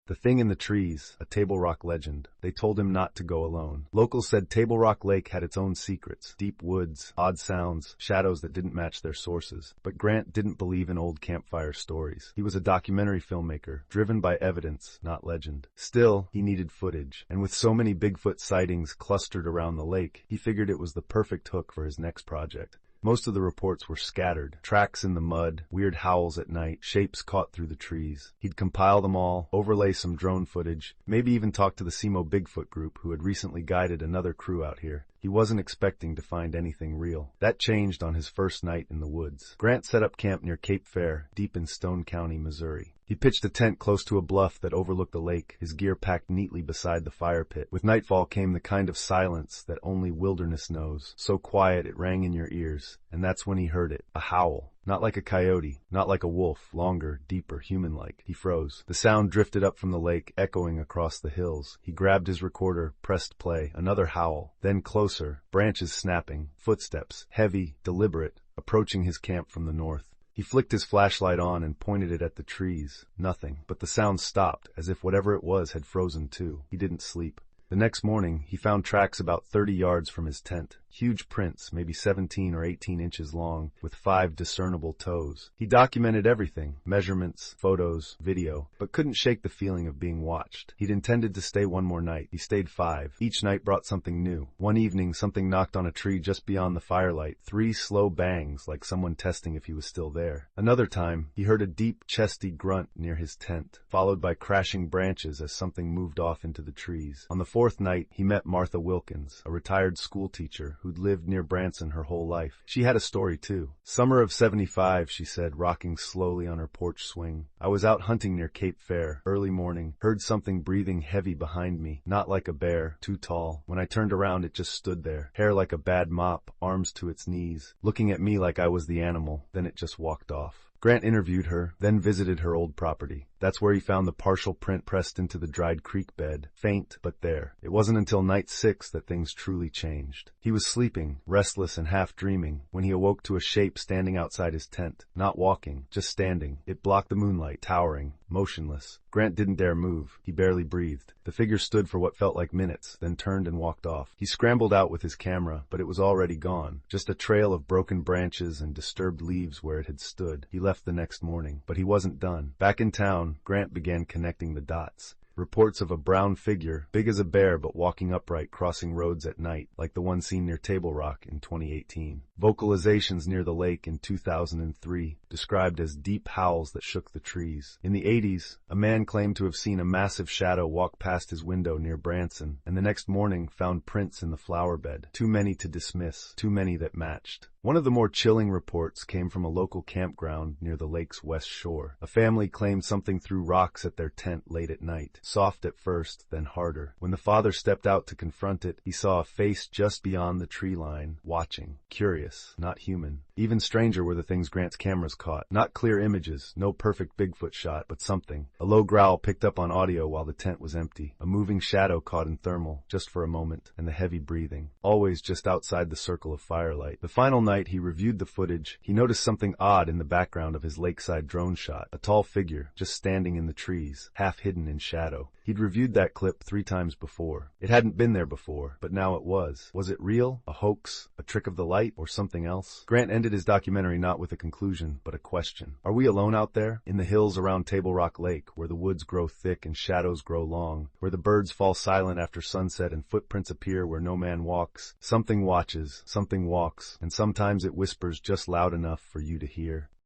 The thing in the trees, a Table Rock legend. They told him not to go alone. Locals said Table Rock Lake had its own secrets, deep woods, odd sounds, shadows that didn't match their sources. But Grant didn't believe in old campfire stories. He was a documentary filmmaker, driven by evidence, not legend. Still, he needed footage, and with so many Bigfoot sightings clustered around the lake, he figured it was the perfect hook for his next project. Most of the reports were scattered. Tracks in the mud, weird howls at night, shapes caught through the trees. He'd compile them all, overlay some drone footage, maybe even talk to the SEMO Bigfoot group who had recently guided another crew out here. He wasn't expecting to find anything real. That changed on his first night in the woods. Grant set up camp near Cape Fair, deep in Stone County, Missouri. He pitched a tent close to a bluff that overlooked the lake, his gear packed neatly beside the fire pit. With nightfall came the kind of silence that only wilderness knows, so quiet it rang in your ears, and that's when he heard it, a howl. Not like a coyote, not like a wolf, longer, deeper, human-like. He froze. The sound drifted up from the lake, echoing across the hills. He grabbed his recorder, pressed play. Another howl. Then closer, branches snapping, footsteps, heavy, deliberate, approaching his camp from the north. He flicked his flashlight on and pointed it at the trees. Nothing. But the sound stopped, as if whatever it was had frozen too. He didn't sleep. The next morning, he found tracks about 30 yards from his tent. Huge prints, maybe 17 or 18 inches long, with 5 discernible toes. He documented everything, measurements, photos, video, but couldn't shake the feeling of being watched. He'd intended to stay one more night. He stayed 5. Each night brought something new. One evening, something knocked on a tree just beyond the firelight. 3 slow bangs, like someone testing if he was still there. Another time, he heard a deep, chesty grunt near his tent, followed by crashing branches as something moved off into the trees. On the 4th night, he met Martha Wilkins, a retired school teacher who'd lived near Branson her whole life. She had a story too. Summer of '75, she said, rocking slowly on her porch swing. I was out hunting near Cape Fair, early morning, heard something breathing heavy behind me, not like a bear, too tall. When I turned around, it just stood there, hair like a bad mop, arms to its knees, looking at me like I was the animal. Then it just walked off. Grant interviewed her, then visited her old property. That's where he found the partial print pressed into the dried creek bed. Faint, but there. It wasn't until night 6 that things truly changed. He was sleeping, restless and half dreaming, when he awoke to a shape standing outside his tent. Not walking, just standing. It blocked the moonlight, towering, motionless. Grant didn't dare move. He barely breathed. The figure stood for what felt like minutes, then turned and walked off. He scrambled out with his camera, but it was already gone. Just a trail of broken branches and disturbed leaves where it had stood. He left the next morning, but he wasn't done. Back in town, Grant began connecting the dots. Reports of a brown figure, big as a bear but walking upright, crossing roads at night, like the one seen near Table Rock in 2018. Vocalizations near the lake in 2003, described as deep howls that shook the trees. In the 80s, a man claimed to have seen a massive shadow walk past his window near Branson, and the next morning found prints in the flower bed. Too many to dismiss, too many that matched. One of the more chilling reports came from a local campground near the lake's west shore. A family claimed something threw rocks at their tent late at night. Soft at first, then harder. When the father stepped out to confront it, he saw a face just beyond the tree line, watching. Curious, not human. Even stranger were the things Grant's cameras caught. Not clear images, no perfect Bigfoot shot, but something. A low growl picked up on audio while the tent was empty. A moving shadow caught in thermal, just for a moment, and the heavy breathing. Always just outside the circle of firelight. The final night he reviewed the footage, he noticed something odd in the background of his lakeside drone shot. A tall figure, just standing in the trees, half hidden in shadow. He'd reviewed that clip 3 times before. It hadn't been there before, but now it was. Was it real? A hoax? A trick of the light? Or something else? Grant ended his documentary not with a conclusion, but a question. Are we alone out there? In the hills around Table Rock Lake, where the woods grow thick and shadows grow long, where the birds fall silent after sunset and footprints appear where no man walks, something watches, something walks, and sometimes it whispers just loud enough for you to hear.